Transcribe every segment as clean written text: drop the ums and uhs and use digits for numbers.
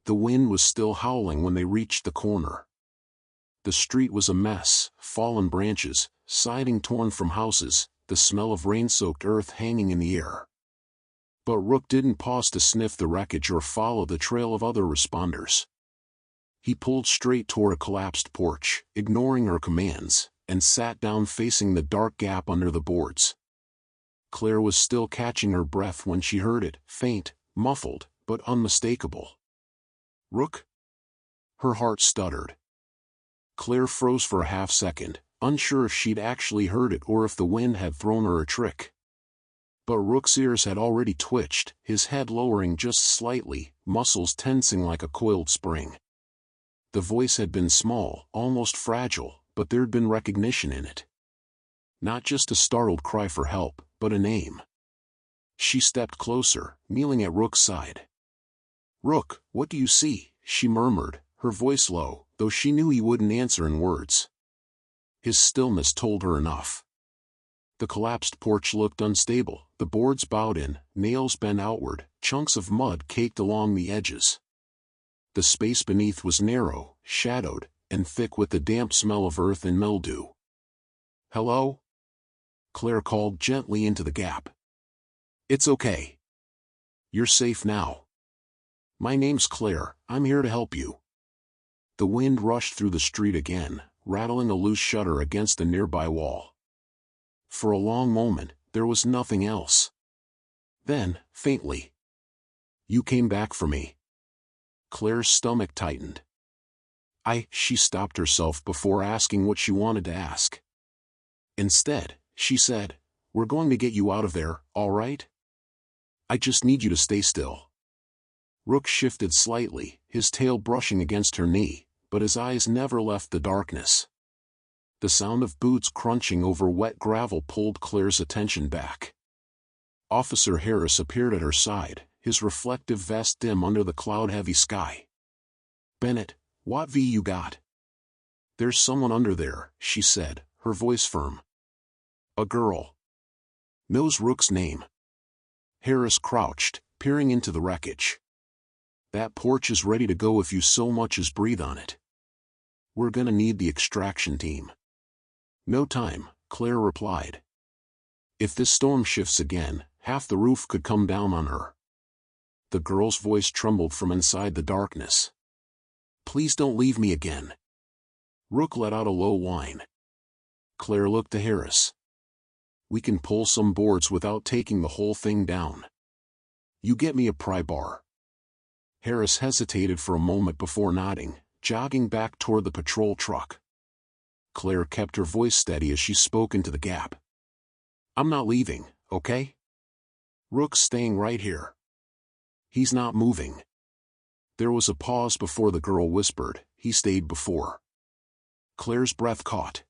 The wind was still howling when they reached the corner. The street was a mess, fallen branches, siding torn from houses, the smell of rain-soaked earth hanging in the air. But Rook didn't pause to sniff the wreckage or follow the trail of other responders. He pulled straight toward a collapsed porch, ignoring her commands, and sat down facing the dark gap under the boards. Claire was still catching her breath when she heard it, faint, muffled, but unmistakable. "Rook?" Her heart stuttered. Claire froze for a half-second, unsure if she'd actually heard it or if the wind had thrown her a trick. But Rook's ears had already twitched, his head lowering just slightly, muscles tensing like a coiled spring. The voice had been small, almost fragile, but there'd been recognition in it. Not just a startled cry for help, but a name. She stepped closer, kneeling at Rook's side. "Rook, what do you see?" she murmured, her voice low, though she knew he wouldn't answer in words. His stillness told her enough. The collapsed porch looked unstable, the boards bowed in, nails bent outward, chunks of mud caked along the edges. The space beneath was narrow, shadowed, and thick with the damp smell of earth and mildew. "Hello?" Claire called gently into the gap. "It's okay. You're safe now. My name's Claire, I'm here to help you." The wind rushed through the street again, rattling a loose shutter against a nearby wall. For a long moment, there was nothing else. Then, faintly, "You came back for me." Claire's stomach tightened. She stopped herself before asking what she wanted to ask. Instead, she said, "We're going to get you out of there, all right? I just need you to stay still." Rook shifted slightly, his tail brushing against her knee, but his eyes never left the darkness. The sound of boots crunching over wet gravel pulled Claire's attention back. Officer Harris appeared at her side, his reflective vest dim under the cloud-heavy sky. "Bennett, what V you got?" "There's someone under there," she said, her voice firm. "A girl. Knows Rook's name." Harris crouched, peering into the wreckage. "That porch is ready to go if you so much as breathe on it. We're gonna need the extraction team." "No time," Claire replied. "If this storm shifts again, half the roof could come down on her." The girl's voice trembled from inside the darkness. "Please don't leave me again." Rook let out a low whine. Claire looked to Harris. "We can pull some boards without taking the whole thing down. You get me a pry bar." Harris hesitated for a moment before nodding, jogging back toward the patrol truck. Claire kept her voice steady as she spoke into the gap. "I'm not leaving, okay? Rook's staying right here. He's not moving." There was a pause before the girl whispered, "He stayed before." Claire's breath caught.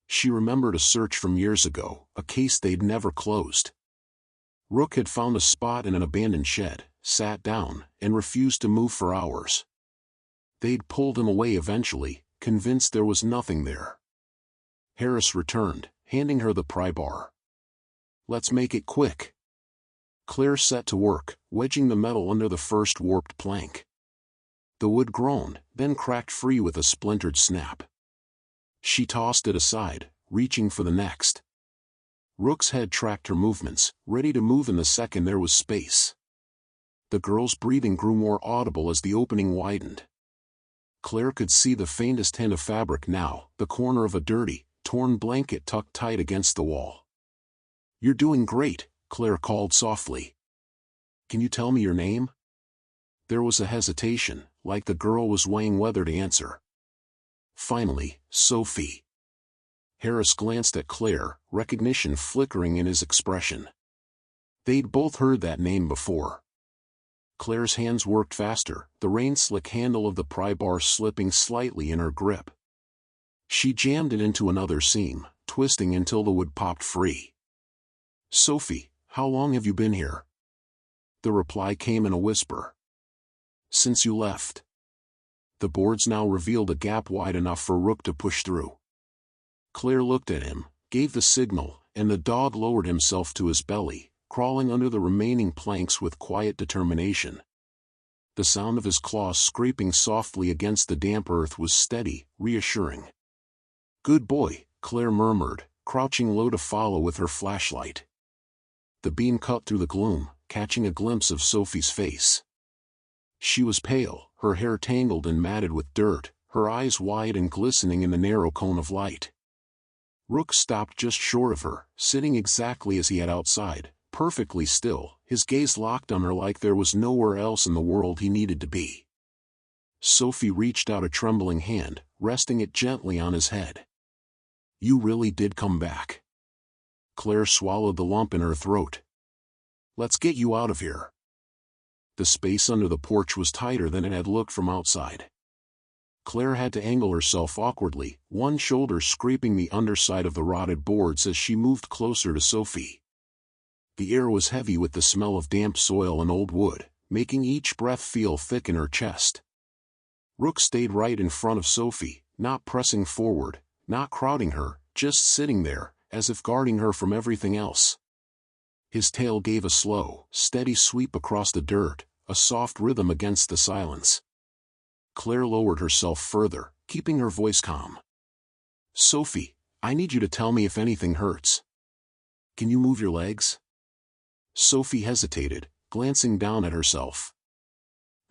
She remembered a search from years ago, a case they'd never closed. Rook had found a spot in an abandoned shed, sat down, and refused to move for hours. They'd pulled him away eventually, convinced there was nothing there. Harris returned, handing her the pry bar. "Let's make it quick." Claire set to work, wedging the metal under the first warped plank. The wood groaned, then cracked free with a splintered snap. She tossed it aside, reaching for the next. Rook's head tracked her movements, ready to move in the second there was space. The girl's breathing grew more audible as the opening widened. Claire could see the faintest hint of fabric now, the corner of a dirty, torn blanket tucked tight against the wall. "You're doing great," Claire called softly. "Can you tell me your name?" There was a hesitation, like the girl was weighing whether to answer. Finally, "Sophie." Harris glanced at Claire, recognition flickering in his expression. They'd both heard that name before. Claire's hands worked faster, the rain-slick handle of the pry bar slipping slightly in her grip. She jammed it into another seam, twisting until the wood popped free. "Sophie, how long have you been here?" The reply came in a whisper. "Since you left." The boards now revealed a gap wide enough for Rook to push through. Claire looked at him, gave the signal, and the dog lowered himself to his belly, crawling under the remaining planks with quiet determination. The sound of his claws scraping softly against the damp earth was steady, reassuring. "Good boy," Claire murmured, crouching low to follow with her flashlight. The beam cut through the gloom, catching a glimpse of Sophie's face. She was pale, her hair tangled and matted with dirt, her eyes wide and glistening in the narrow cone of light. Rook stopped just short of her, sitting exactly as he had outside, perfectly still, his gaze locked on her like there was nowhere else in the world he needed to be. Sophie reached out a trembling hand, resting it gently on his head. "You really did come back." Claire swallowed the lump in her throat. "Let's get you out of here." The space under the porch was tighter than it had looked from outside. Claire had to angle herself awkwardly, one shoulder scraping the underside of the rotted boards as she moved closer to Sophie. The air was heavy with the smell of damp soil and old wood, making each breath feel thick in her chest. Rook stayed right in front of Sophie, not pressing forward, not crowding her, just sitting there, as if guarding her from everything else. His tail gave a slow, steady sweep across the dirt, a soft rhythm against the silence. Claire lowered herself further, keeping her voice calm. "Sophie, I need you to tell me if anything hurts. Can you move your legs?" Sophie hesitated, glancing down at herself.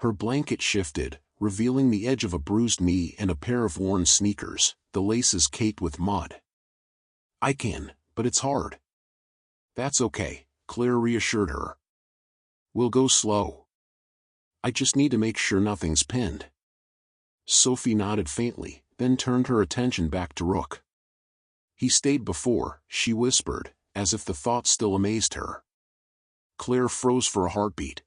Her blanket shifted, revealing the edge of a bruised knee and a pair of worn sneakers, the laces caked with mud. "I can, but it's hard." "That's okay," Claire reassured her. "We'll go slow. I just need to make sure nothing's pinned." Sophie nodded faintly, then turned her attention back to Rook. "He stayed before," she whispered, as if the thought still amazed her. Claire froze for a heartbeat.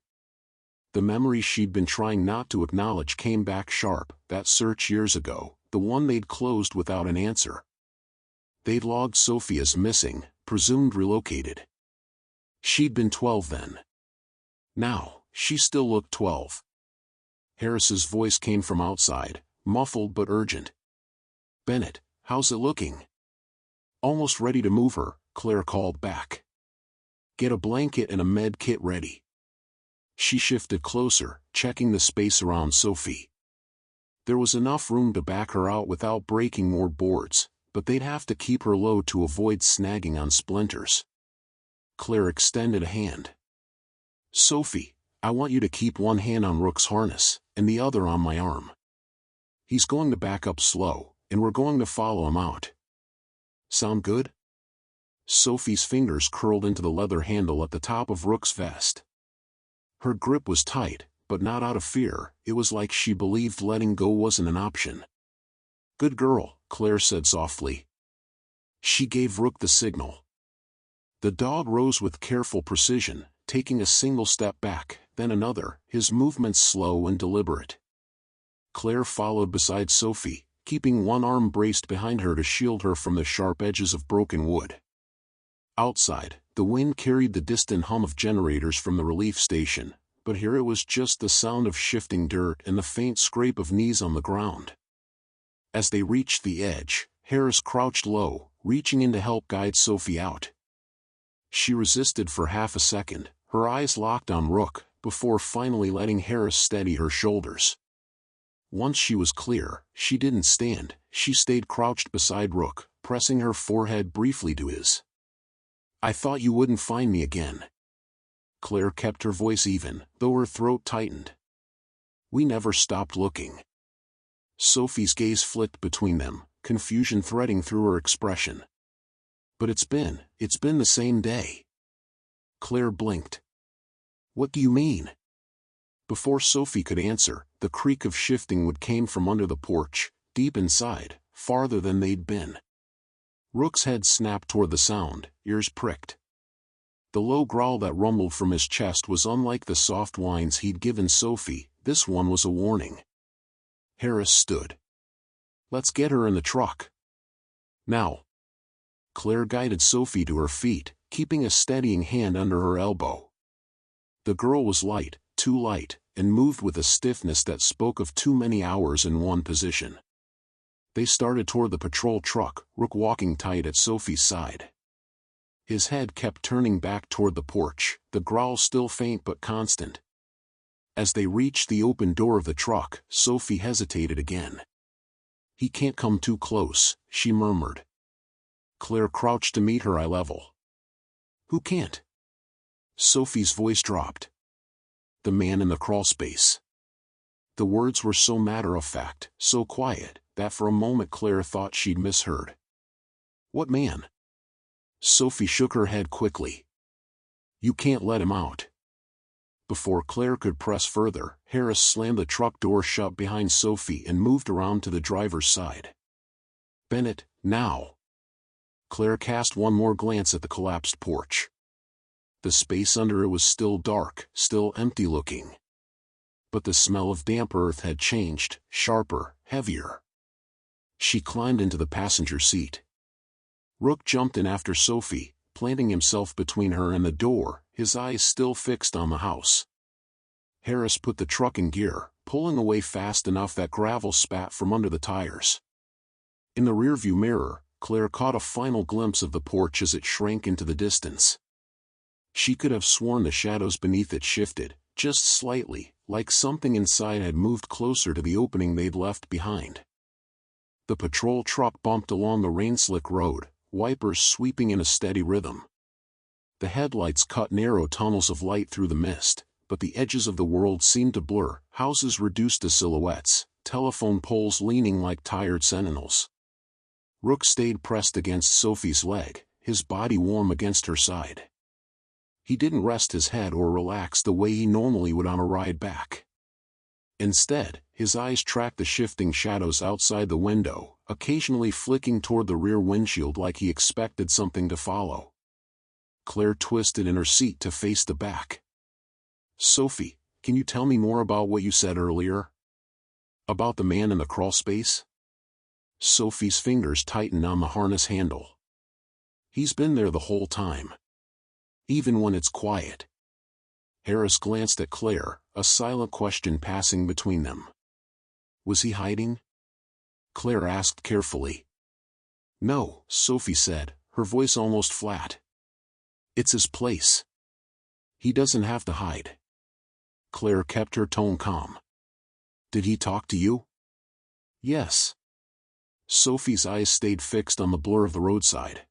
The memory she'd been trying not to acknowledge came back sharp, that search years ago, the one they'd closed without an answer. They'd logged Sophie as missing, presumed relocated. She'd been 12 then. Now, she still looked 12. Harris's voice came from outside, muffled but urgent. "Bennett, how's it looking?" "Almost ready to move her," Claire called back. "Get a blanket and a med kit ready." She shifted closer, checking the space around Sophie. There was enough room to back her out without breaking more boards, but they'd have to keep her low to avoid snagging on splinters. Claire extended a hand. "Sophie, I want you to keep one hand on Rook's harness, and the other on my arm. He's going to back up slow, and we're going to follow him out. Sound good?" Sophie's fingers curled into the leather handle at the top of Rook's vest. Her grip was tight, but not out of fear, it was like she believed letting go wasn't an option. "Good girl," Claire said softly. She gave Rook the signal. The dog rose with careful precision, taking a single step back, then another, his movements slow and deliberate. Claire followed beside Sophie, keeping one arm braced behind her to shield her from the sharp edges of broken wood. Outside, the wind carried the distant hum of generators from the relief station, but here it was just the sound of shifting dirt and the faint scrape of knees on the ground. As they reached the edge, Harris crouched low, reaching in to help guide Sophie out. She resisted for half a second, her eyes locked on Rook, before finally letting Harris steady her shoulders. Once she was clear, she didn't stand, she stayed crouched beside Rook, pressing her forehead briefly to his. "I thought you wouldn't find me again." Claire kept her voice even, though her throat tightened. "We never stopped looking." Sophie's gaze flicked between them, confusion threading through her expression. "But it's been the same day." Claire blinked. "What do you mean?" Before Sophie could answer, the creak of shifting wood came from under the porch, deep inside, farther than they'd been. Rook's head snapped toward the sound, ears pricked. The low growl that rumbled from his chest was unlike the soft whines he'd given Sophie, this one was a warning. Harris stood. "Let's get her in the truck. Now." Claire guided Sophie to her feet, keeping a steadying hand under her elbow. The girl was light, too light, and moved with a stiffness that spoke of too many hours in one position. They started toward the patrol truck, Rook walking tight at Sophie's side. His head kept turning back toward the porch, the growl still faint but constant. As they reached the open door of the truck, Sophie hesitated again. "He can't come too close," she murmured. Claire crouched to meet her eye level. "Who can't?" Sophie's voice dropped. "The man in the crawlspace." The words were so matter-of-fact, so quiet, that for a moment Claire thought she'd misheard. "What man?" Sophie shook her head quickly. "You can't let him out." Before Claire could press further, Harris slammed the truck door shut behind Sophie and moved around to the driver's side. "Bennett, now!" Claire cast one more glance at the collapsed porch. The space under it was still dark, still empty-looking. But the smell of damp earth had changed, sharper, heavier. She climbed into the passenger seat. Rook jumped in after Sophie, planting himself between her and the door, his eyes still fixed on the house. Harris put the truck in gear, pulling away fast enough that gravel spat from under the tires. In the rearview mirror, Claire caught a final glimpse of the porch as it shrank into the distance. She could have sworn the shadows beneath it shifted, just slightly, like something inside had moved closer to the opening they'd left behind. The patrol truck bumped along the rain-slick road, wipers sweeping in a steady rhythm. The headlights cut narrow tunnels of light through the mist, but the edges of the world seemed to blur, houses reduced to silhouettes, telephone poles leaning like tired sentinels. Rook stayed pressed against Sophie's leg, his body warm against her side. He didn't rest his head or relax the way he normally would on a ride back. Instead, his eyes tracked the shifting shadows outside the window, occasionally flicking toward the rear windshield like he expected something to follow. Claire twisted in her seat to face the back. "Sophie, can you tell me more about what you said earlier? About the man in the crawlspace?" Sophie's fingers tightened on the harness handle. "He's been there the whole time. Even when it's quiet." Harris glanced at Claire, a silent question passing between them. "Was he hiding?" Claire asked carefully. "No," Sophie said, her voice almost flat. "It's his place. He doesn't have to hide." Claire kept her tone calm. "Did he talk to you?" "Yes." Sophie's eyes stayed fixed on the blur of the roadside.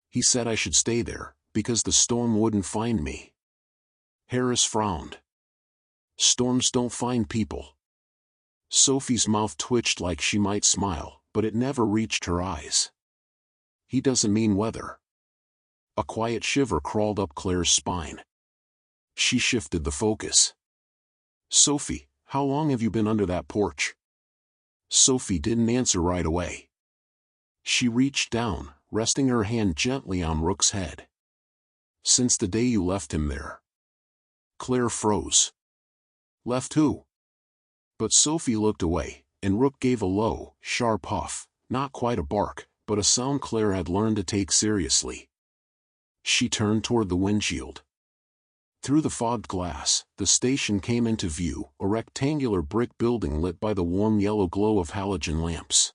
"He said I should stay there, because the storm wouldn't find me." Harris frowned. "Storms don't find people." Sophie's mouth twitched like she might smile, but it never reached her eyes. "He doesn't mean weather." A quiet shiver crawled up Claire's spine. She shifted the focus. "Sophie, how long have you been under that porch?" Sophie didn't answer right away. She reached down, resting her hand gently on Rook's head. "Since the day you left him there." Claire froze. "Left who?" But Sophie looked away, and Rook gave a low, sharp huff, not quite a bark, but a sound Claire had learned to take seriously. She turned toward the windshield. Through the fogged glass, the station came into view, a rectangular brick building lit by the warm yellow glow of halogen lamps.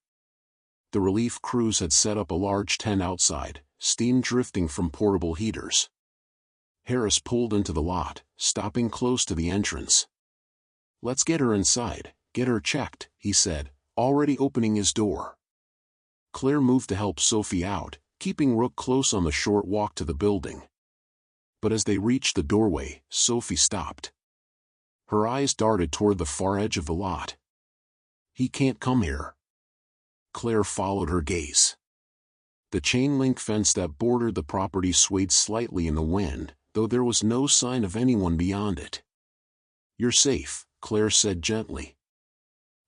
The relief crews had set up a large tent outside, steam drifting from portable heaters. Harris pulled into the lot, stopping close to the entrance. "Let's get her inside, get her checked," he said, already opening his door. Claire moved to help Sophie out, keeping Rook close on the short walk to the building. But as they reached the doorway, Sophie stopped. Her eyes darted toward the far edge of the lot. "He can't come here." Claire followed her gaze. The chain-link fence that bordered the property swayed slightly in the wind, though there was no sign of anyone beyond it. "You're safe," Claire said gently.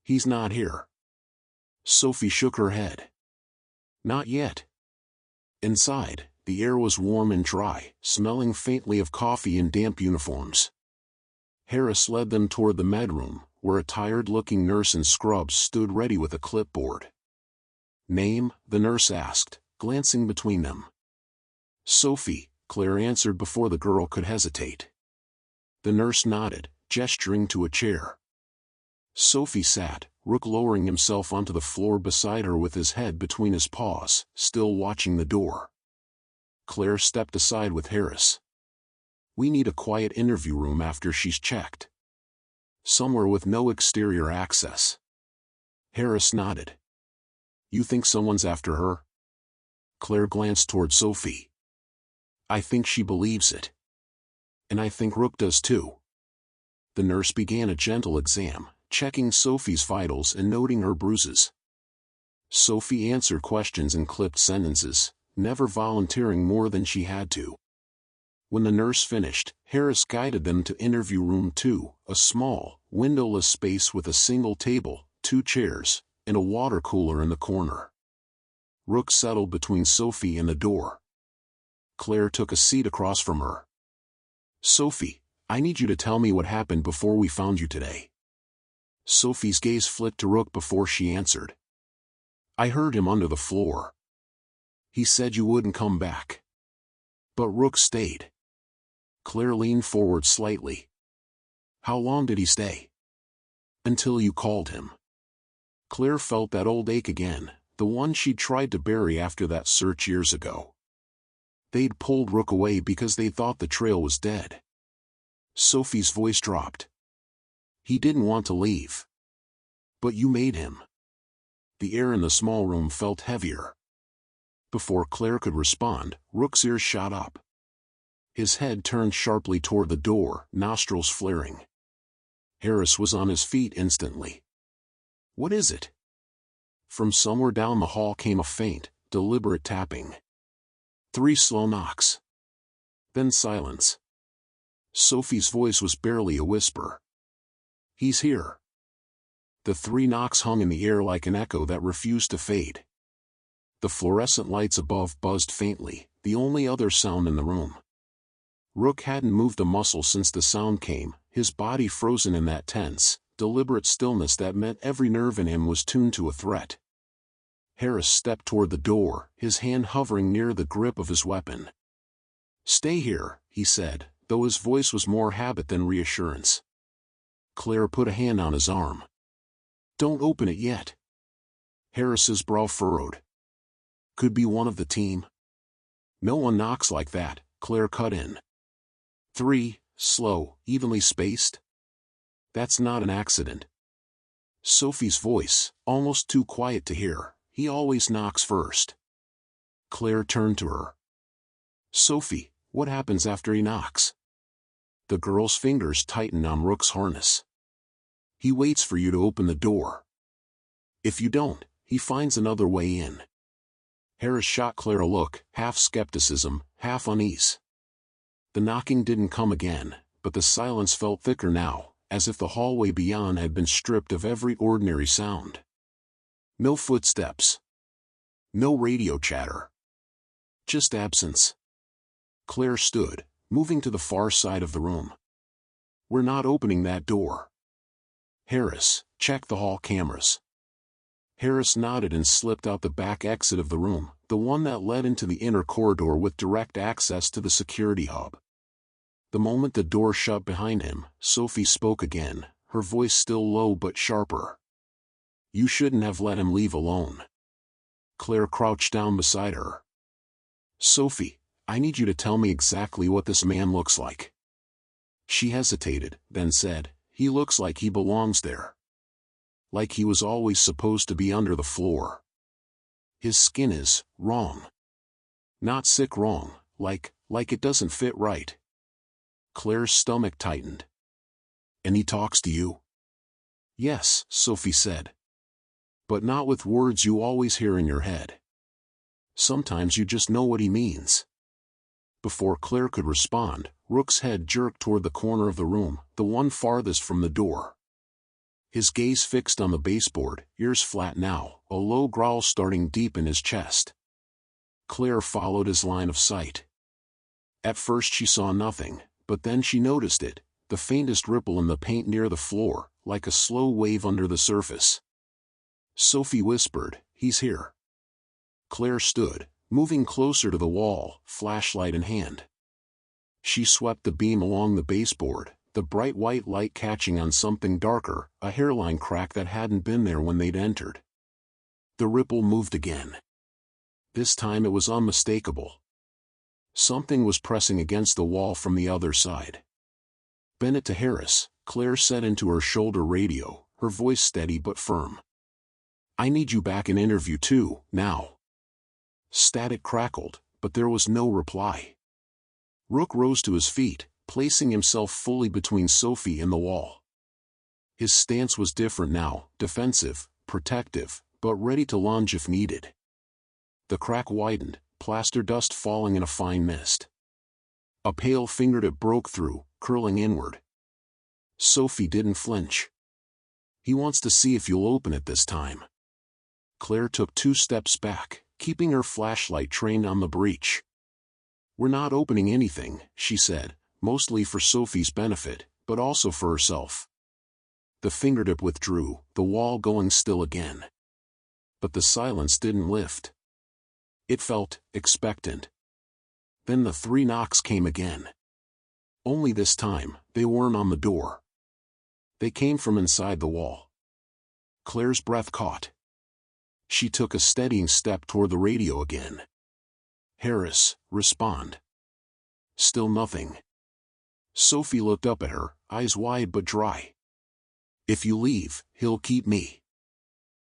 "He's not here." Sophie shook her head. "Not yet." Inside, the air was warm and dry, smelling faintly of coffee and damp uniforms. Harris led them toward the medroom, where a tired-looking nurse in scrubs stood ready with a clipboard. "Name?" the nurse asked, glancing between them. "Sophie," Claire answered before the girl could hesitate. The nurse nodded, gesturing to a chair. Sophie sat, Rook lowering himself onto the floor beside her with his head between his paws, still watching the door. Claire stepped aside with Harris. "We need a quiet interview room after she's checked." Somewhere with no exterior access. Harris nodded. You think someone's after her? Claire glanced toward Sophie. I think she believes it. And I think Rook does too. The nurse began a gentle exam, checking Sophie's vitals and noting her bruises. Sophie answered questions in clipped sentences, never volunteering more than she had to. When the nurse finished, Harris guided them to interview room 2, a small, windowless space with a single table, 2 chairs, and a water cooler in the corner. Rook settled between Sophie and the door. Claire took a seat across from her. Sophie, I need you to tell me what happened before we found you today. Sophie's gaze flicked to Rook before she answered. I heard him under the floor. He said you wouldn't come back. But Rook stayed. Claire leaned forward slightly. How long did he stay? Until you called him. Claire felt that old ache again, the one she'd tried to bury after that search years ago. They'd pulled Rook away because they thought the trail was dead. Sophie's voice dropped. He didn't want to leave. But you made him. The air in the small room felt heavier. Before Claire could respond, Rook's ears shot up. His head turned sharply toward the door, nostrils flaring. Harris was on his feet instantly. What is it? From somewhere down the hall came a faint, deliberate tapping. 3 slow knocks. Then silence. Sophie's voice was barely a whisper. He's here. The 3 knocks hung in the air like an echo that refused to fade. The fluorescent lights above buzzed faintly, the only other sound in the room. Rook hadn't moved a muscle since the sound came, his body frozen in that tense, deliberate stillness that meant every nerve in him was tuned to a threat. Harris stepped toward the door, his hand hovering near the grip of his weapon. Stay here, he said, though his voice was more habit than reassurance. Claire put a hand on his arm. Don't open it yet. Harris's brow furrowed. Could be one of the team. No one knocks like that, Claire cut in. 3, slow, evenly spaced? That's not an accident. Sophie's voice, almost too quiet to hear, he always knocks first. Claire turned to her. Sophie, what happens after he knocks? The girl's fingers tightened on Rook's harness. He waits for you to open the door. If you don't, he finds another way in. Harris shot Claire a look, half skepticism, half unease. The knocking didn't come again, but the silence felt thicker now, as if the hallway beyond had been stripped of every ordinary sound. No footsteps. No radio chatter. Just absence. Claire stood, moving to the far side of the room. We're not opening that door. Harris, check the hall cameras. Harris nodded and slipped out the back exit of the room, the one that led into the inner corridor with direct access to the security hub. The moment the door shut behind him, Sophie spoke again, her voice still low but sharper. You shouldn't have let him leave alone. Claire crouched down beside her. Sophie, I need you to tell me exactly what this man looks like. She hesitated, then said, he looks like he belongs there. Like he was always supposed to be under the floor. His skin is wrong. Not sick wrong, like it doesn't fit right. Claire's stomach tightened. And he talks to you? Yes, Sophie said. But not with words you always hear in your head. Sometimes you just know what he means. Before Claire could respond, Rook's head jerked toward the corner of the room, the one farthest from the door. His gaze fixed on the baseboard, ears flat now, a low growl starting deep in his chest. Claire followed his line of sight. At first she saw nothing, but then she noticed it, the faintest ripple in the paint near the floor, like a slow wave under the surface. Sophie whispered, he's here. Claire stood, moving closer to the wall, flashlight in hand. She swept the beam along the baseboard, the bright white light catching on something darker, a hairline crack that hadn't been there when they'd entered. The ripple moved again. This time it was unmistakable. Something was pressing against the wall from the other side. Bennett to Harris, Claire said into her shoulder radio, her voice steady but firm. "I need you back in interview 2, now." Static crackled, but there was no reply. Rook rose to his feet, placing himself fully between Sophie and the wall. His stance was different now, defensive, protective, but ready to lunge if needed. The crack widened, plaster dust falling in a fine mist. A pale fingertip broke through, curling inward. Sophie didn't flinch. "He wants to see if you'll open it this time." Claire took 2 steps back, keeping her flashlight trained on the breach. "We're not opening anything," she said, mostly for Sophie's benefit, but also for herself. The fingertip withdrew, the wall going still again. But the silence didn't lift. It felt expectant. Then the 3 knocks came again. Only this time, they weren't on the door. They came from inside the wall. Claire's breath caught. She took a steadying step toward the radio again. "Harris, respond." Still nothing. Sophie looked up at her, eyes wide but dry. "If you leave, he'll keep me."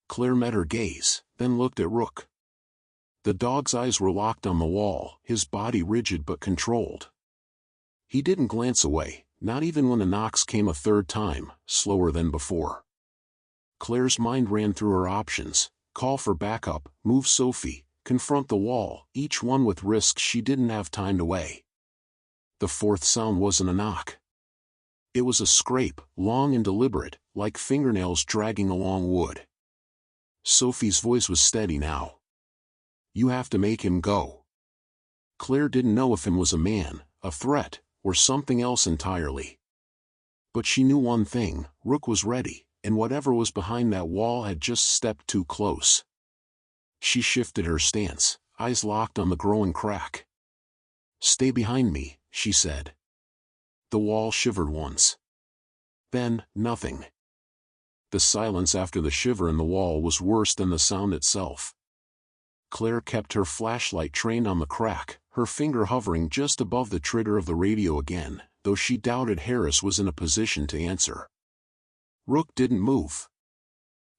Claire met her gaze, then looked at Rook. The dog's eyes were locked on the wall, his body rigid but controlled. He didn't glance away, not even when the knocks came a 3rd time, slower than before. Claire's mind ran through her options: call for backup, move Sophie, confront the wall, each one with risks she didn't have time to weigh. The 4th sound wasn't a knock. It was a scrape, long and deliberate, like fingernails dragging along wood. Sophie's voice was steady now. "You have to make him go." Claire didn't know if him was a man, a threat, or something else entirely. But she knew one thing: Rook was ready, and whatever was behind that wall had just stepped too close. She shifted her stance, eyes locked on the growing crack. "Stay behind me," she said. The wall shivered once. Then, nothing. The silence after the shiver in the wall was worse than the sound itself. Claire kept her flashlight trained on the crack, her finger hovering just above the trigger of the radio again, though she doubted Harris was in a position to answer. Rook didn't move.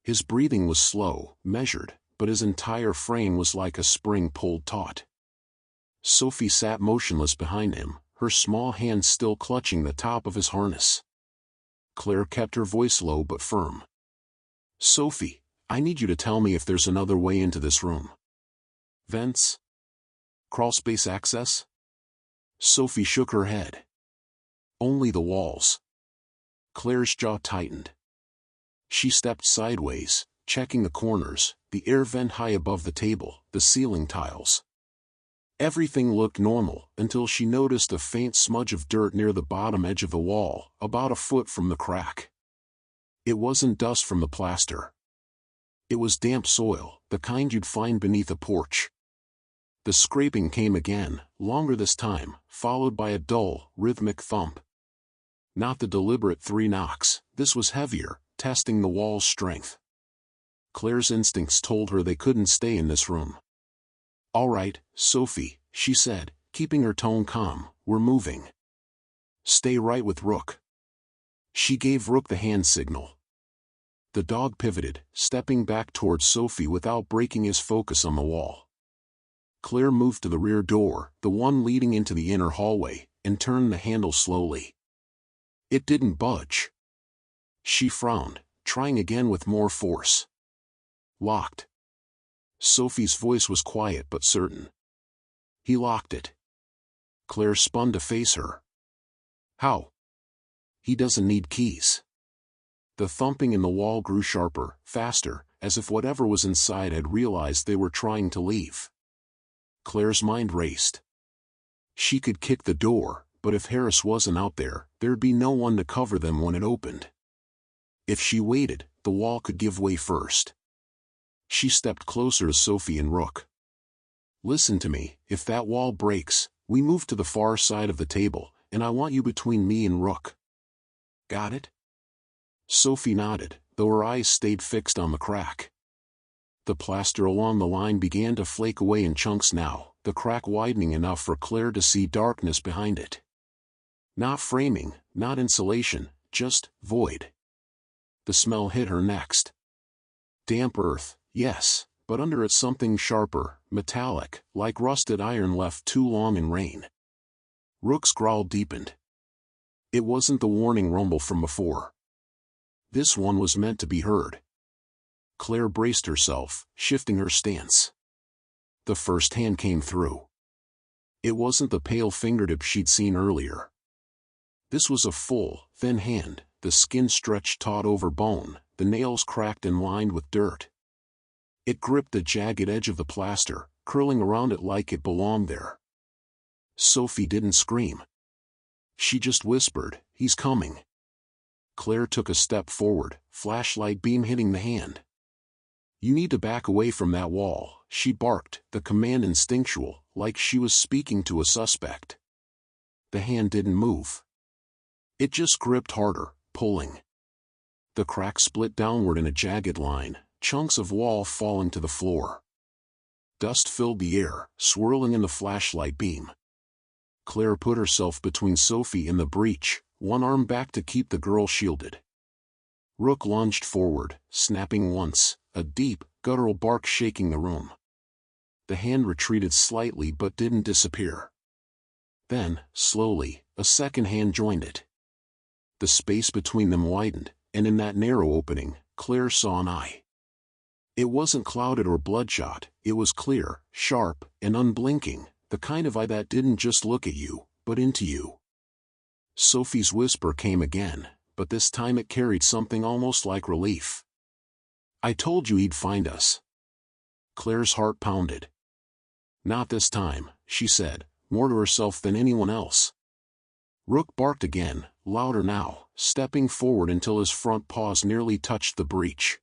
His breathing was slow, measured, but his entire frame was like a spring pulled taut. Sophie sat motionless behind him, her small hand still clutching the top of his harness. Claire kept her voice low but firm. "Sophie, I need you to tell me if there's another way into this room." "Vents? Crawlspace access?" Sophie shook her head. "Only the walls." Claire's jaw tightened. She stepped sideways, checking the corners, the air vent high above the table, the ceiling tiles. Everything looked normal, until she noticed a faint smudge of dirt near the bottom edge of the wall, about a foot from the crack. It wasn't dust from the plaster. It was damp soil, the kind you'd find beneath a porch. The scraping came again, longer this time, followed by a dull, rhythmic thump. Not the deliberate 3 knocks, this was heavier, testing the wall's strength. Claire's instincts told her they couldn't stay in this room. "All right, Sophie," she said, keeping her tone calm, "we're moving. Stay right with Rook." She gave Rook the hand signal. The dog pivoted, stepping back towards Sophie without breaking his focus on the wall. Claire moved to the rear door, the one leading into the inner hallway, and turned the handle slowly. It didn't budge. She frowned, trying again with more force. "Locked." Sophie's voice was quiet but certain. "He locked it." Claire spun to face her. "How?" "He doesn't need keys." The thumping in the wall grew sharper, faster, as if whatever was inside had realized they were trying to leave. Claire's mind raced. She could kick the door, but if Harris wasn't out there, there'd be no one to cover them when it opened. If she waited, the wall could give way first. She stepped closer to Sophie and Rook. "Listen to me, if that wall breaks, we move to the far side of the table, and I want you between me and Rook. Got it?" Sophie nodded, though her eyes stayed fixed on the crack. The plaster along the line began to flake away in chunks now, the crack widening enough for Claire to see darkness behind it. Not framing, not insulation, just void. The smell hit her next. Damp earth, yes, but under it something sharper, metallic, like rusted iron left too long in rain. Rook's growl deepened. It wasn't the warning rumble from before. This one was meant to be heard. Claire braced herself, shifting her stance. The first hand came through. It wasn't the pale fingertip she'd seen earlier. This was a full, thin hand, the skin stretched taut over bone, the nails cracked and lined with dirt. It gripped the jagged edge of the plaster, curling around it like it belonged there. Sophie didn't scream. She just whispered, "He's coming." Claire took a step forward, flashlight beam hitting the hand. "You need to back away from that wall," she barked, the command instinctual, like she was speaking to a suspect. The hand didn't move. It just gripped harder, pulling. The crack split downward in a jagged line, chunks of wall falling to the floor. Dust filled the air, swirling in the flashlight beam. Claire put herself between Sophie and the breach, one arm back to keep the girl shielded. Rook lunged forward, snapping once, a deep, guttural bark shaking the room. The hand retreated slightly but didn't disappear. Then, slowly, a second hand joined it. The space between them widened, and in that narrow opening, Claire saw an eye. It wasn't clouded or bloodshot, it was clear, sharp, and unblinking, the kind of eye that didn't just look at you, but into you. Sophie's whisper came again, but this time it carried something almost like relief. "I told you he'd find us." Claire's heart pounded. "Not this time," she said, more to herself than anyone else. Rook barked again, louder now, stepping forward until his front paws nearly touched the breach.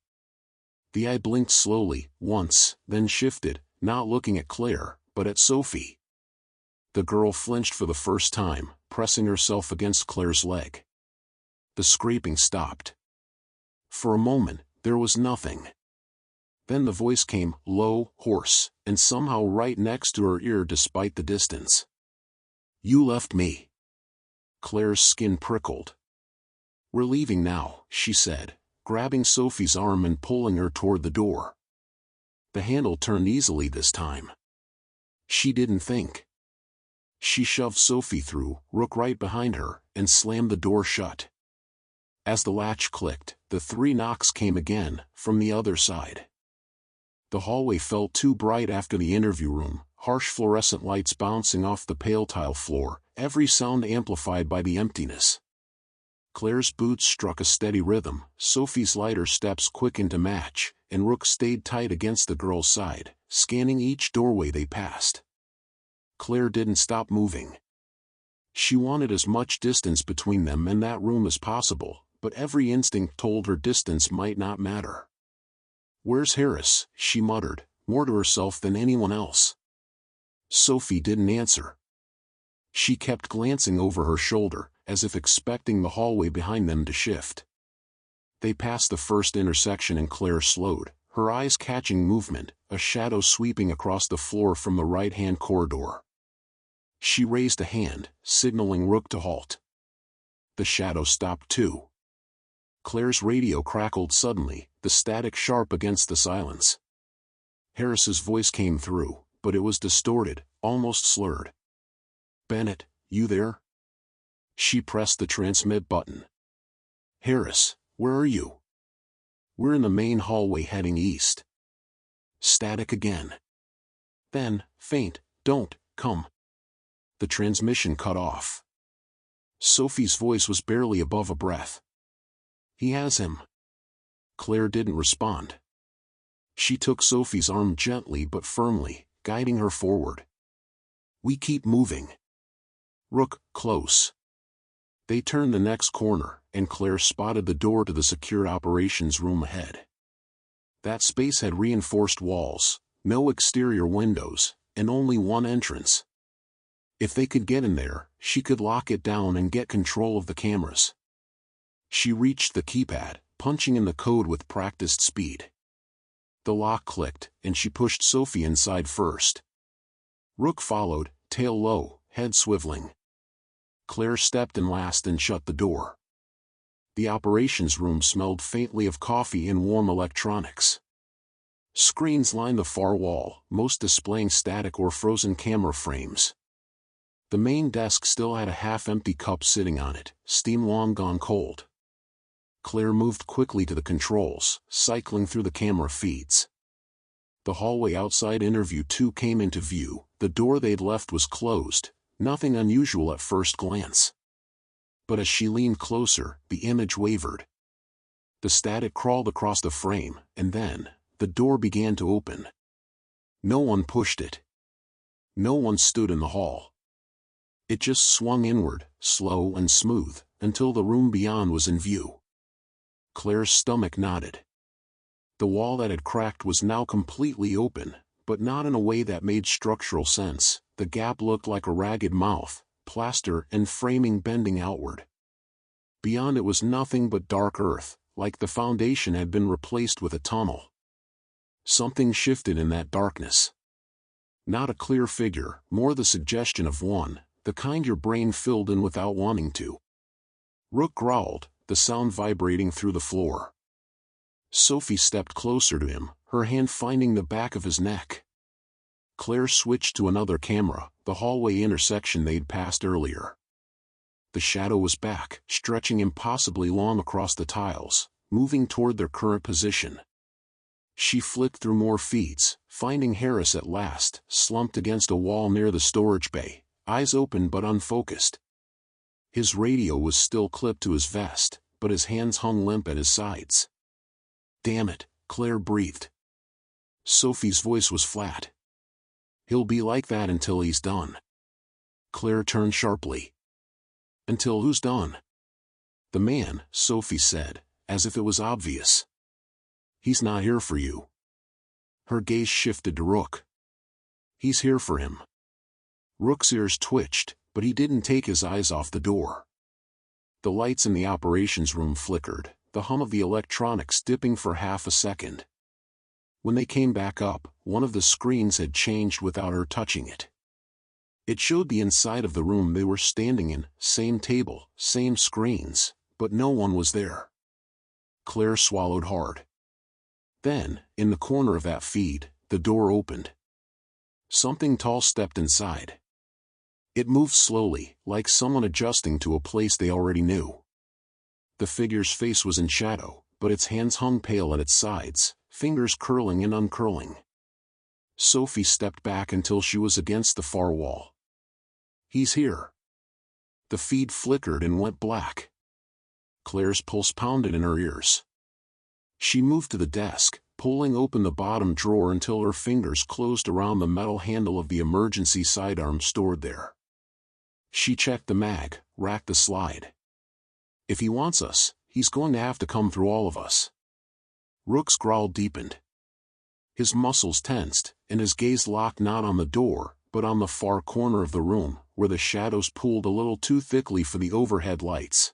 The eye blinked slowly, once, then shifted, not looking at Claire, but at Sophie. The girl flinched for the first time, pressing herself against Claire's leg. The scraping stopped. For a moment, there was nothing. Then the voice came, low, hoarse, and somehow right next to her ear despite the distance. "You left me." Claire's skin prickled. "We're leaving now," she said, grabbing Sophie's arm and pulling her toward the door. The handle turned easily this time. She didn't think. She shoved Sophie through, Rook right behind her, and slammed the door shut. As the latch clicked, the 3 knocks came again, from the other side. The hallway felt too bright after the interview room, harsh fluorescent lights bouncing off the pale tile floor, every sound amplified by the emptiness. Claire's boots struck a steady rhythm, Sophie's lighter steps quickened to match, and Rook stayed tight against the girl's side, scanning each doorway they passed. Claire didn't stop moving. She wanted as much distance between them and that room as possible, but every instinct told her distance might not matter. "Where's Harris?" she muttered, more to herself than anyone else. Sophie didn't answer. She kept glancing over her shoulder, as if expecting the hallway behind them to shift. They passed the first intersection and Claire slowed, her eyes catching movement, a shadow sweeping across the floor from the right-hand corridor. She raised a hand, signaling Rook to halt. The shadow stopped too. Claire's radio crackled suddenly, the static sharp against the silence. Harris's voice came through, but it was distorted, almost slurred. "Bennett, you there?" She pressed the transmit button. "Harris, where are you?" "We're in the main hallway heading east." Static again. Then, faint, "Don't come." The transmission cut off. Sophie's voice was barely above a breath. "He has him." Claire didn't respond. She took Sophie's arm gently but firmly, guiding her forward. "We keep moving." "Rook, close." They turned the next corner, and Claire spotted the door to the secured operations room ahead. That space had reinforced walls, no exterior windows, and only one entrance. If they could get in there, she could lock it down and get control of the cameras. She reached the keypad, punching in the code with practiced speed. The lock clicked, and she pushed Sophie inside first. Rook followed, tail low, head swiveling. Claire stepped in last and shut the door. the operations room smelled faintly of coffee and warm electronics. Screens lined the far wall, most displaying static or frozen camera frames. The main desk still had a half-empty cup sitting on it, steam long gone cold. Claire moved quickly to the controls, cycling through the camera feeds. The hallway outside interview 2 came into view. The door they'd left was closed, nothing unusual at first glance. But as she leaned closer, the image wavered. The static crawled across the frame, and then, the door began to open. No one pushed it. No one stood in the hall. It just swung inward, slow and smooth, until the room beyond was in view. Claire's stomach knotted. The wall that had cracked was now completely open, but not in a way that made structural sense. The gap looked like a ragged mouth, plaster and framing bending outward. Beyond it was nothing but dark earth, like the foundation had been replaced with a tunnel. Something shifted in that darkness. Not a clear figure, more the suggestion of one, the kind your brain filled in without wanting to. Rook growled, the sound vibrating through the floor. Sophie stepped closer to him, her hand finding the back of his neck. Claire switched to another camera, the hallway intersection they'd passed earlier. The shadow was back, stretching impossibly long across the tiles, moving toward their current position. She flicked through more feeds, finding Harris at last, slumped against a wall near the storage bay, eyes open but unfocused. His radio was still clipped to his vest, but his hands hung limp at his sides. "Damn it," Claire breathed. Sophie's voice was flat. "He'll be like that until he's done." Claire turned sharply. "Until who's done?" "The man," Sophie said, as if it was obvious. "He's not here for you." Her gaze shifted to Rook. "He's here for him." Rook's ears twitched, but he didn't take his eyes off the door. The lights in the operations room flickered, the hum of the electronics dipping for half a second. When they came back up, one of the screens had changed without her touching it. It showed the inside of the room they were standing in, same table, same screens, but no one was there. Claire swallowed hard. Then, in the corner of that feed, the door opened. Something tall stepped inside. It moved slowly, like someone adjusting to a place they already knew. The figure's face was in shadow, but its hands hung pale at its sides, fingers curling and uncurling. Sophie stepped back until she was against the far wall. "He's here." The feed flickered and went black. Claire's pulse pounded in her ears. She moved to the desk, pulling open the bottom drawer until her fingers closed around the metal handle of the emergency sidearm stored there. She checked the mag, racked the slide. "If he wants us, he's going to have to come through all of us." Rook's growl deepened. His muscles tensed, and his gaze locked not on the door, but on the far corner of the room, where the shadows pooled a little too thickly for the overhead lights.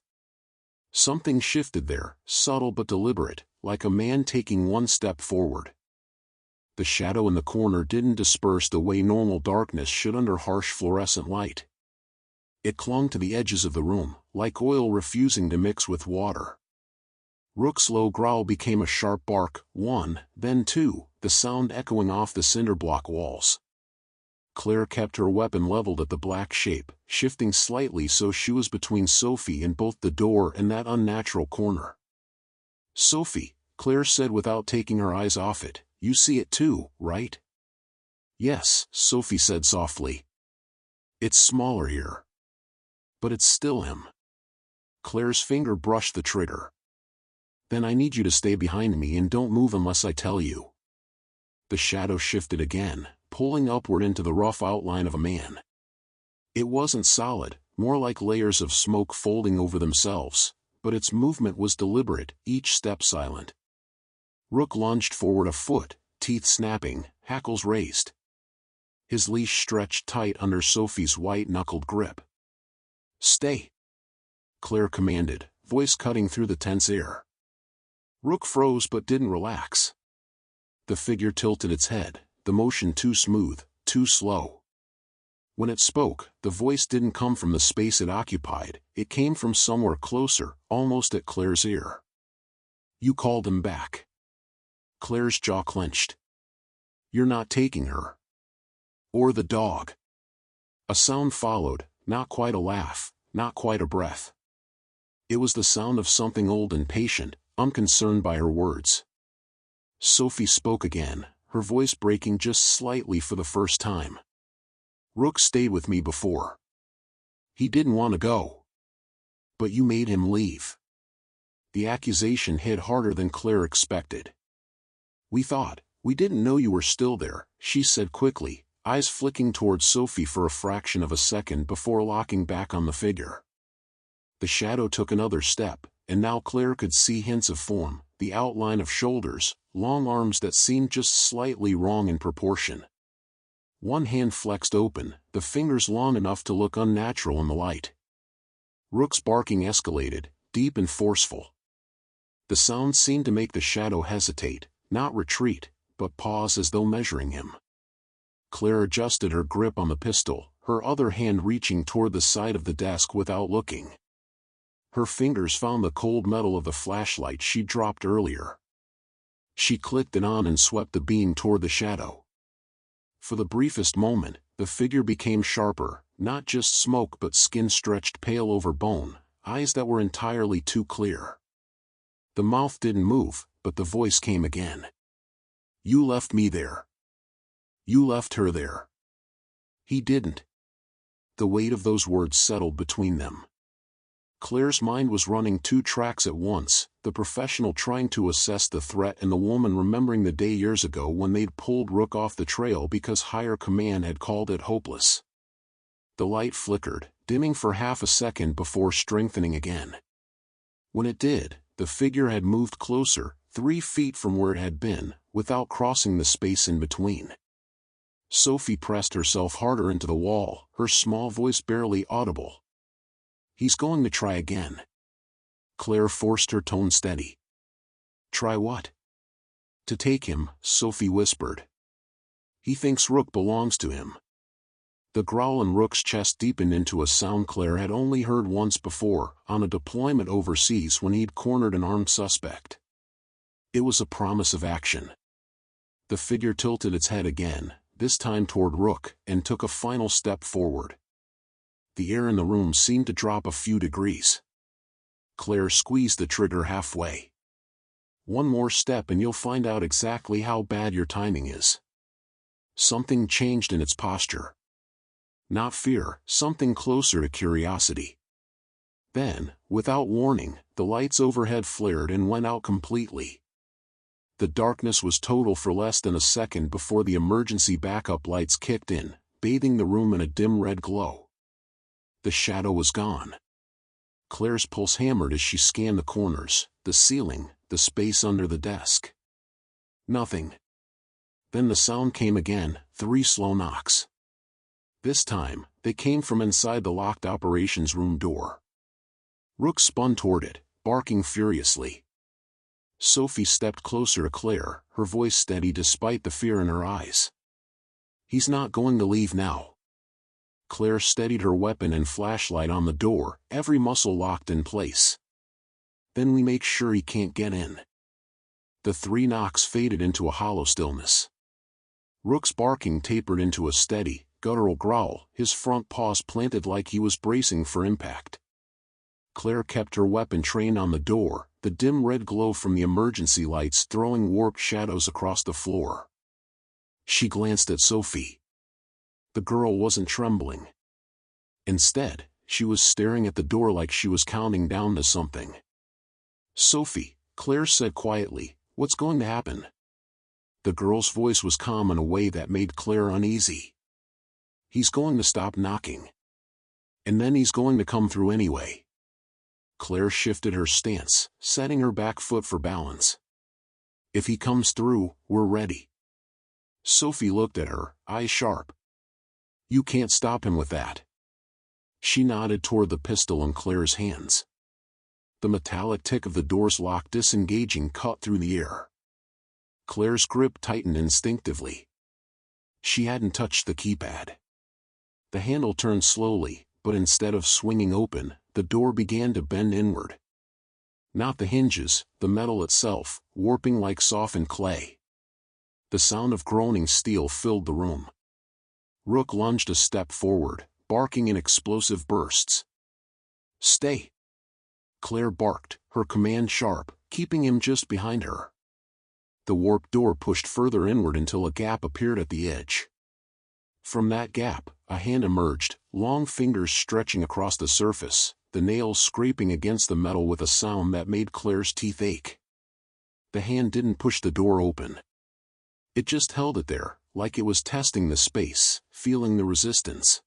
Something shifted there, subtle but deliberate, like a man taking one step forward. The shadow in the corner didn't disperse the way normal darkness should under harsh fluorescent light. It clung to the edges of the room, like oil refusing to mix with water. Rook's low growl became a sharp bark, one, then two, the sound echoing off the cinderblock walls. Claire kept her weapon leveled at the black shape, shifting slightly so she was between Sophie and both the door and that unnatural corner. "Sophie," Claire said without taking her eyes off it, "you see it too, right?" "Yes," Sophie said softly. "It's smaller here. But it's still him." Claire's finger brushed the trigger. "Then I need you to stay behind me and don't move unless I tell you." The shadow shifted again, pulling upward into the rough outline of a man. It wasn't solid, more like layers of smoke folding over themselves, but its movement was deliberate, each step silent. Rook lunged forward a foot, teeth snapping, hackles raised. His leash stretched tight under Sophie's white-knuckled grip. "Stay," Claire commanded, voice cutting through the tense air. Rook froze but didn't relax. The figure tilted its head, the motion too smooth, too slow. When it spoke, the voice didn't come from the space it occupied, it came from somewhere closer, almost at Claire's ear. "You called him back." Claire's jaw clenched. "You're not taking her. Or the dog." A sound followed, not quite a laugh, not quite a breath. It was the sound of something old and patient, unconcerned by her words. Sophie spoke again, her voice breaking just slightly for the first time. "Rook stayed with me before. He didn't want to go. But you made him leave." The accusation hit harder than Claire expected. We didn't know you were still there," she said quickly, eyes flicking towards Sophie for a fraction of a second before locking back on the figure. The shadow took another step, and now Claire could see hints of form, the outline of shoulders, long arms that seemed just slightly wrong in proportion. One hand flexed open, the fingers long enough to look unnatural in the light. Rook's barking escalated, deep and forceful. The sound seemed to make the shadow hesitate, not retreat, but pause as though measuring him. Claire adjusted her grip on the pistol, her other hand reaching toward the side of the desk without looking. Her fingers found the cold metal of the flashlight she dropped earlier. She clicked it on and swept the beam toward the shadow. For the briefest moment, the figure became sharper, not just smoke but skin stretched pale over bone, eyes that were entirely too clear. The mouth didn't move, but the voice came again. "You left me there. You left her there." He didn't. The weight of those words settled between them. Claire's mind was running two tracks at once, the professional trying to assess the threat and the woman remembering the day years ago when they'd pulled Rook off the trail because higher command had called it hopeless. The light flickered, dimming for half a second before strengthening again. When it did, the figure had moved closer, 3 feet from where it had been, without crossing the space in between. Sophie pressed herself harder into the wall, her small voice barely audible. "He's going to try again." Claire forced her tone steady. "Try what?" "To take him," Sophie whispered. "He thinks Rook belongs to him." The growl in Rook's chest deepened into a sound Claire had only heard once before, on a deployment overseas when he'd cornered an armed suspect. It was a promise of action. The figure tilted its head again, this time toward Rook, and took a final step forward. The air in the room seemed to drop a few degrees. Claire squeezed the trigger halfway. "One more step and you'll find out exactly how bad your timing is." Something changed in its posture. Not fear, something closer to curiosity. Then, without warning, the lights overhead flared and went out completely. The darkness was total for less than a second before the emergency backup lights kicked in, bathing the room in a dim red glow. The shadow was gone. Claire's pulse hammered as she scanned the corners, the ceiling, the space under the desk. Nothing. Then the sound came again, 3 slow knocks. This time, they came from inside the locked operations room door. Rook spun toward it, barking furiously. Sophie stepped closer to Claire, her voice steady despite the fear in her eyes. "He's not going to leave now." Claire steadied her weapon and flashlight on the door, every muscle locked in place. "Then we make sure he can't get in." The 3 knocks faded into a hollow stillness. Rook's barking tapered into a steady, guttural growl, his front paws planted like he was bracing for impact. Claire kept her weapon trained on the door, the dim red glow from the emergency lights throwing warped shadows across the floor. She glanced at Sophie. The girl wasn't trembling. Instead, she was staring at the door like she was counting down to something. "Sophie," Claire said quietly, "what's going to happen?" The girl's voice was calm in a way that made Claire uneasy. "He's going to stop knocking. And then he's going to come through anyway." Claire shifted her stance, setting her back foot for balance. "If he comes through, we're ready." Sophie looked at her, eyes sharp. "You can't stop him with that." She nodded toward the pistol in Claire's hands. The metallic tick of the door's lock disengaging cut through the air. Claire's grip tightened instinctively. She hadn't touched the keypad. The handle turned slowly, but instead of swinging open, the door began to bend inward. Not the hinges, the metal itself, warping like softened clay. The sound of groaning steel filled the room. Rook lunged a step forward, barking in explosive bursts. "Stay!" Claire barked, her command sharp, keeping him just behind her. The warped door pushed further inward until a gap appeared at the edge. From that gap, a hand emerged, long fingers stretching across the surface, the nails scraping against the metal with a sound that made Claire's teeth ache. The hand didn't push the door open. It just held it there, like it was testing the space, feeling the resistance.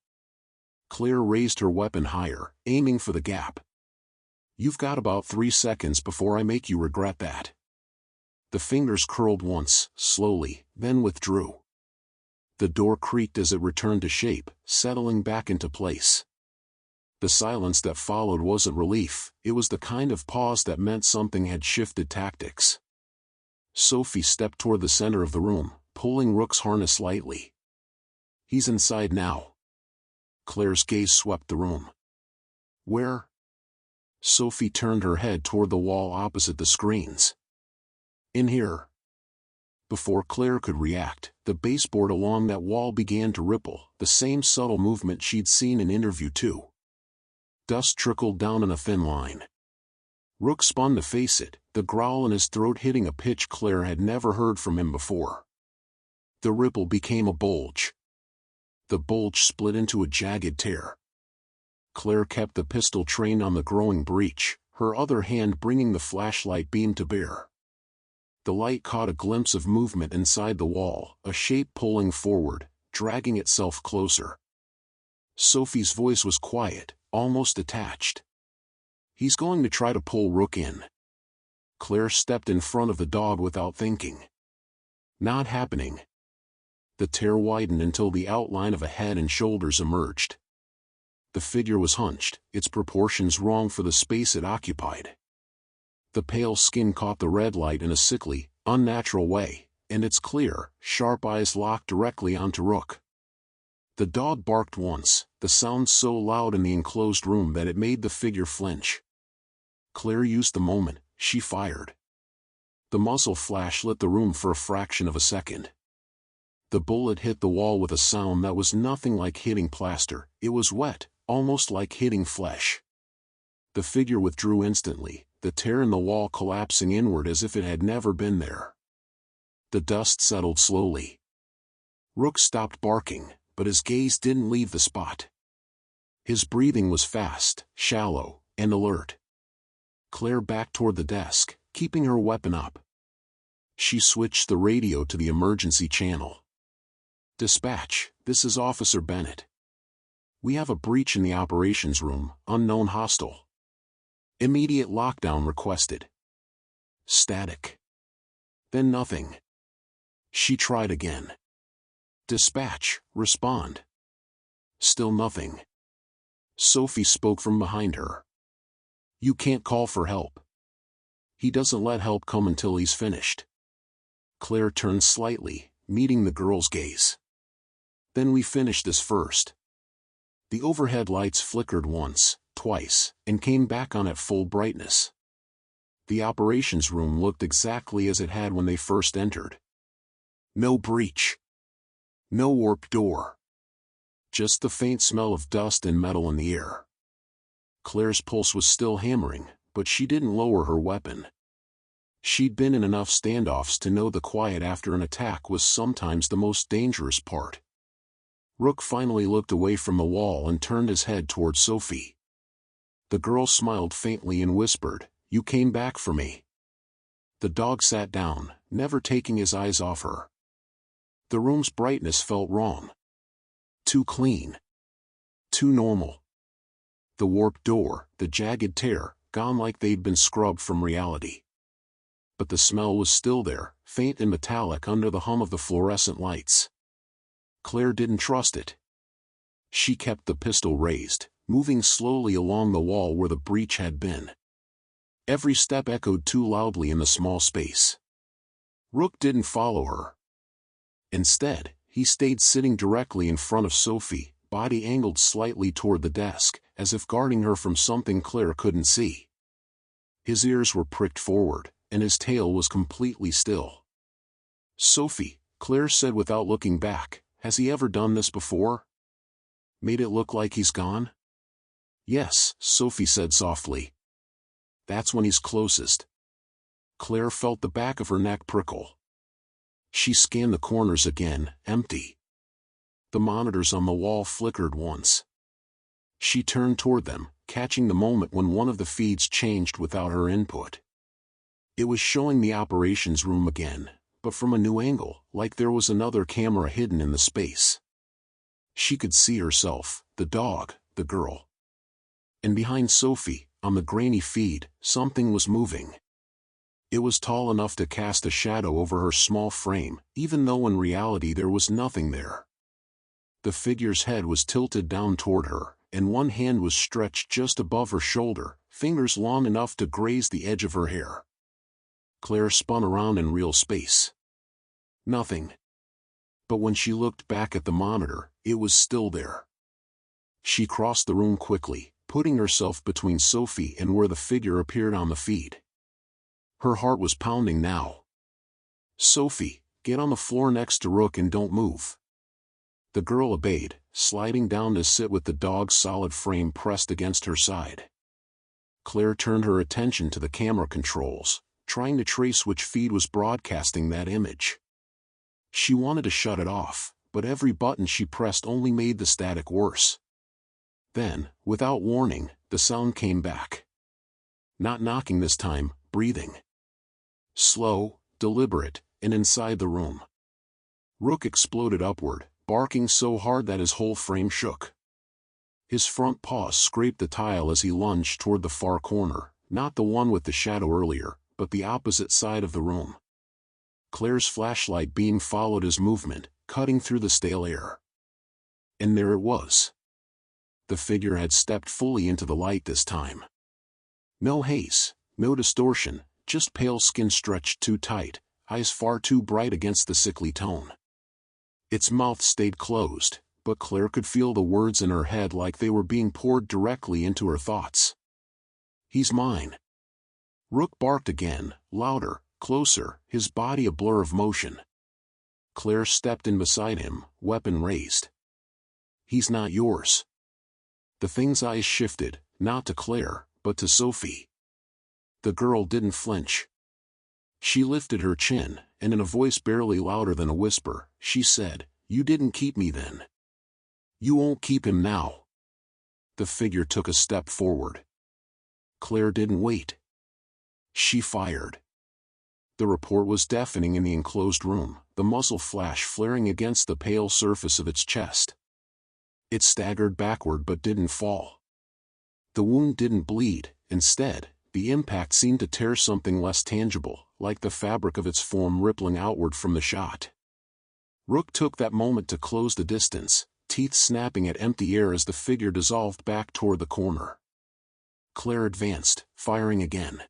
Claire raised her weapon higher, aiming for the gap. "You've got about 3 seconds before I make you regret that." The fingers curled once, slowly, then withdrew. The door creaked as it returned to shape, settling back into place. The silence that followed wasn't relief, it was the kind of pause that meant something had shifted tactics. Sophie stepped toward the center of the room, pulling Rook's harness lightly. "He's inside now." Claire's gaze swept the room. "Where?" Sophie turned her head toward the wall opposite the screens. "In here." Before Claire could react, the baseboard along that wall began to ripple, the same subtle movement she'd seen in Interview 2. Dust trickled down in a thin line. Rook spun to face it, the growl in his throat hitting a pitch Claire had never heard from him before. The ripple became a bulge. The bulge split into a jagged tear. Claire kept the pistol trained on the growing breach, her other hand bringing the flashlight beam to bear. The light caught a glimpse of movement inside the wall, a shape pulling forward, dragging itself closer. Sophie's voice was quiet, almost detached. "He's going to try to pull Rook in." Claire stepped in front of the dog without thinking. "Not happening." The tear widened until the outline of a head and shoulders emerged. The figure was hunched, its proportions wrong for the space it occupied. The pale skin caught the red light in a sickly, unnatural way, and its clear, sharp eyes locked directly onto Rook. The dog barked once, the sound so loud in the enclosed room that it made the figure flinch. Claire used the moment, she fired. The muzzle flash lit the room for a fraction of a second. The bullet hit the wall with a sound that was nothing like hitting plaster, it was wet, almost like hitting flesh. The figure withdrew instantly, the tear in the wall collapsing inward as if it had never been there. The dust settled slowly. Rook stopped barking, but his gaze didn't leave the spot. His breathing was fast, shallow, and alert. Claire backed toward the desk, keeping her weapon up. She switched the radio to the emergency channel. "Dispatch, this is Officer Bennett. We have a breach in the operations room, unknown hostile. Immediate lockdown requested." Static. Then nothing. She tried again. "Dispatch, respond." Still nothing. Sophie spoke from behind her. "You can't call for help. He doesn't let help come until he's finished." Claire turned slightly, meeting the girl's gaze. "Then we finish this first." The overhead lights flickered once, twice, and came back on at full brightness. The operations room looked exactly as it had when they first entered. No breach. No warped door. Just the faint smell of dust and metal in the air. Claire's pulse was still hammering, but she didn't lower her weapon. She'd been in enough standoffs to know the quiet after an attack was sometimes the most dangerous part. Rook finally looked away from the wall and turned his head toward Sophie. The girl smiled faintly and whispered, "You came back for me." The dog sat down, never taking his eyes off her. The room's brightness felt wrong. Too clean. Too normal. The warped door, the jagged tear, gone like they'd been scrubbed from reality. But the smell was still there, faint and metallic under the hum of the fluorescent lights. Claire didn't trust it. She kept the pistol raised, moving slowly along the wall where the breach had been. Every step echoed too loudly in the small space. Rook didn't follow her. Instead, he stayed sitting directly in front of Sophie, body angled slightly toward the desk, as if guarding her from something Claire couldn't see. His ears were pricked forward, and his tail was completely still. "Sophie," Claire said without looking back, "has he ever done this before? Made it look like he's gone?" "Yes," Sophie said softly. "That's when he's closest." Claire felt the back of her neck prickle. She scanned the corners again, empty. The monitors on the wall flickered once. She turned toward them, catching the moment when one of the feeds changed without her input. It was showing the operations room again, but from a new angle, like there was another camera hidden in the space. She could see herself, the dog, the girl. And behind Sophie, on the grainy feed, something was moving. It was tall enough to cast a shadow over her small frame, even though in reality there was nothing there. The figure's head was tilted down toward her, and one hand was stretched just above her shoulder, fingers long enough to graze the edge of her hair. Claire spun around in real space. Nothing. But when she looked back at the monitor, it was still there. She crossed the room quickly, putting herself between Sophie and where the figure appeared on the feed. Her heart was pounding now. "Sophie, get on the floor next to Rook and don't move." The girl obeyed, sliding down to sit with the dog's solid frame pressed against her side. Claire turned her attention to the camera controls, trying to trace which feed was broadcasting that image. She wanted to shut it off, but every button she pressed only made the static worse. Then, without warning, the sound came back. Not knocking this time, breathing. Slow, deliberate, and inside the room. Rook exploded upward, barking so hard that his whole frame shook. His front paws scraped the tile as he lunged toward the far corner, not the one with the shadow earlier, but the opposite side of the room. Claire's flashlight beam followed his movement, cutting through the stale air. And there it was. The figure had stepped fully into the light this time. No haze, no distortion, just pale skin stretched too tight, eyes far too bright against the sickly tone. Its mouth stayed closed, but Claire could feel the words in her head like they were being poured directly into her thoughts. "He's mine." Rook barked again, louder, closer, his body a blur of motion. Claire stepped in beside him, weapon raised. "He's not yours." The thing's eyes shifted, not to Claire, but to Sophie. The girl didn't flinch. She lifted her chin, and in a voice barely louder than a whisper, she said, "You didn't keep me then. You won't keep him now." The figure took a step forward. Claire didn't wait. She fired. The report was deafening in the enclosed room, the muzzle flash flaring against the pale surface of its chest. It staggered backward but didn't fall. The wound didn't bleed, instead, the impact seemed to tear something less tangible, like the fabric of its form rippling outward from the shot. Rook took that moment to close the distance, teeth snapping at empty air as the figure dissolved back toward the corner. Claire advanced, firing again.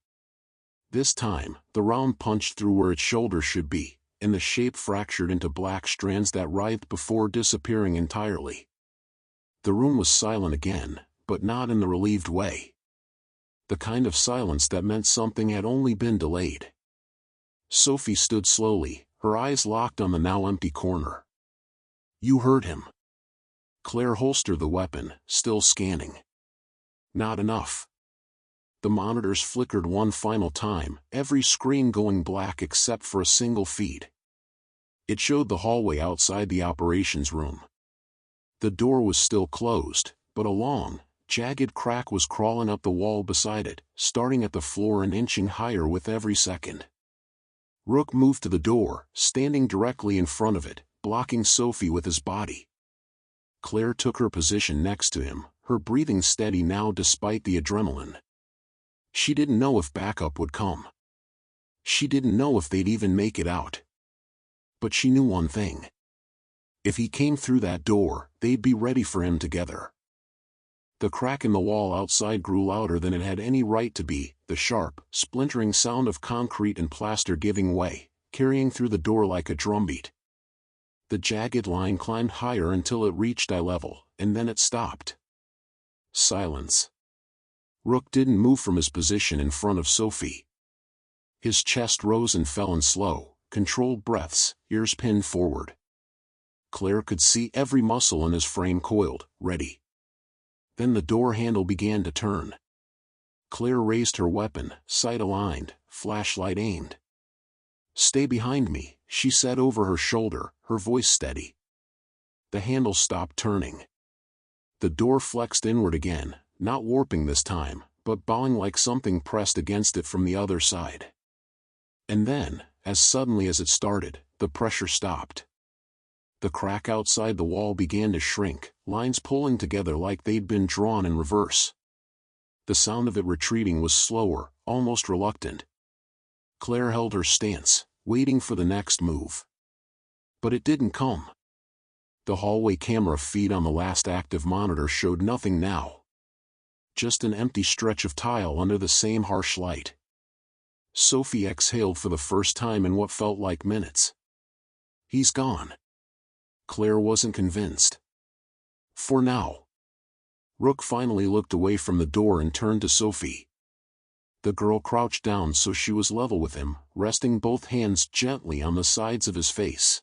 This time, the round punched through where its shoulder should be, and the shape fractured into black strands that writhed before disappearing entirely. The room was silent again, but not in the relieved way. The kind of silence that meant something had only been delayed. Sophie stood slowly, her eyes locked on the now empty corner. "You heard him." Claire holstered the weapon, still scanning. Not enough. The monitors flickered one final time, every screen going black except for a single feed. It showed the hallway outside the operations room. The door was still closed, but a long, jagged crack was crawling up the wall beside it, starting at the floor and inching higher with every second. Rook moved to the door, standing directly in front of it, blocking Sophie with his body. Claire took her position next to him, her breathing steady now despite the adrenaline. She didn't know if backup would come. She didn't know if they'd even make it out. But she knew one thing. If he came through that door, they'd be ready for him together. The crack in the wall outside grew louder than it had any right to be, the sharp, splintering sound of concrete and plaster giving way, carrying through the door like a drumbeat. The jagged line climbed higher until it reached eye level, and then it stopped. Silence. Rook didn't move from his position in front of Sophie. His chest rose and fell in slow, controlled breaths, ears pinned forward. Claire could see every muscle in his frame coiled, ready. Then the door handle began to turn. Claire raised her weapon, sight aligned, flashlight aimed. "Stay behind me," she said over her shoulder, her voice steady. The handle stopped turning. The door flexed inward again, not warping this time, but bowing like something pressed against it from the other side. And then, as suddenly as it started, the pressure stopped. The crack outside the wall began to shrink, lines pulling together like they'd been drawn in reverse. The sound of it retreating was slower, almost reluctant. Claire held her stance, waiting for the next move. But it didn't come. The hallway camera feed on the last active monitor showed nothing now. Just an empty stretch of tile under the same harsh light. Sophie exhaled for the first time in what felt like minutes. "He's gone." Claire wasn't convinced. For now. Rook finally looked away from the door and turned to Sophie. The girl crouched down so she was level with him, resting both hands gently on the sides of his face.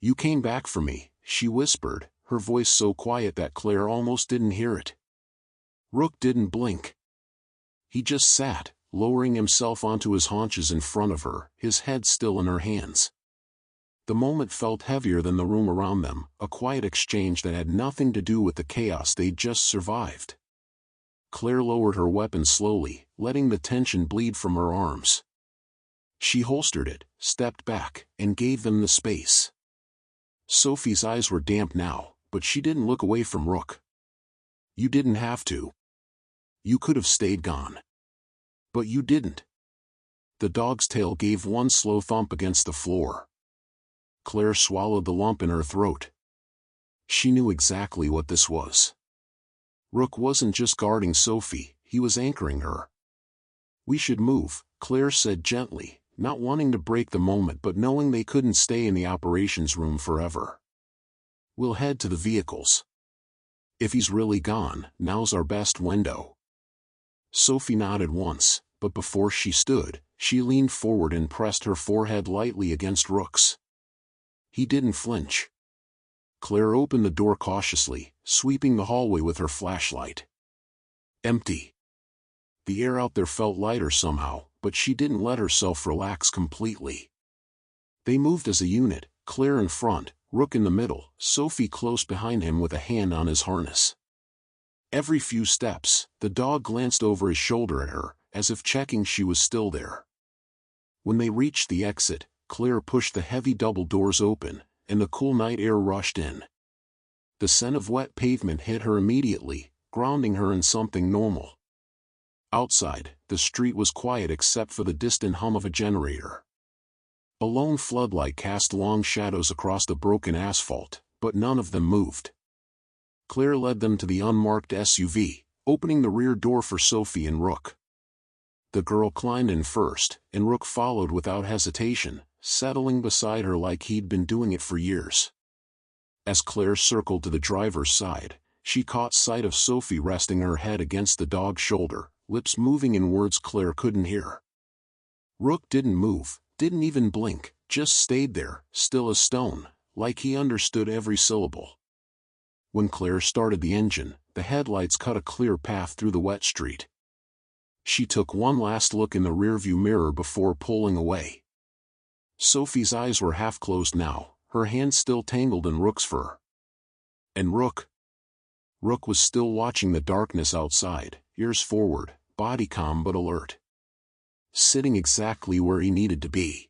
"You came back for me," she whispered, her voice so quiet that Claire almost didn't hear it. Rook didn't blink. He just sat, lowering himself onto his haunches in front of her, his head still in her hands. The moment felt heavier than the room around them, a quiet exchange that had nothing to do with the chaos they'd just survived. Claire lowered her weapon slowly, letting the tension bleed from her arms. She holstered it, stepped back, and gave them the space. Sophie's eyes were damp now, but she didn't look away from Rook. "You didn't have to. You could have stayed gone. But you didn't." The dog's tail gave one slow thump against the floor. Claire swallowed the lump in her throat. She knew exactly what this was. Rook wasn't just guarding Sophie, he was anchoring her. "We should move," Claire said gently, not wanting to break the moment but knowing they couldn't stay in the operations room forever. "We'll head to the vehicles. If he's really gone, now's our best window." Sophie nodded once, but before she stood, she leaned forward and pressed her forehead lightly against Rook's. He didn't flinch. Claire opened the door cautiously, sweeping the hallway with her flashlight. Empty. The air out there felt lighter somehow, but she didn't let herself relax completely. They moved as a unit, Claire in front, Rook in the middle, Sophie close behind him with a hand on his harness. Every few steps, the dog glanced over his shoulder at her, as if checking she was still there. When they reached the exit, Claire pushed the heavy double doors open, and the cool night air rushed in. The scent of wet pavement hit her immediately, grounding her in something normal. Outside, the street was quiet except for the distant hum of a generator. A lone floodlight cast long shadows across the broken asphalt, but none of them moved. Claire led them to the unmarked SUV, opening the rear door for Sophie and Rook. The girl climbed in first, and Rook followed without hesitation, settling beside her like he'd been doing it for years. As Claire circled to the driver's side, she caught sight of Sophie resting her head against the dog's shoulder, lips moving in words Claire couldn't hear. Rook didn't move, didn't even blink, just stayed there, still as stone, like he understood every syllable. When Claire started the engine, the headlights cut a clear path through the wet street. She took one last look in the rearview mirror before pulling away. Sophie's eyes were half closed now, her hands still tangled in Rook's fur. And Rook? Rook was still watching the darkness outside, ears forward, body calm but alert. Sitting exactly where he needed to be.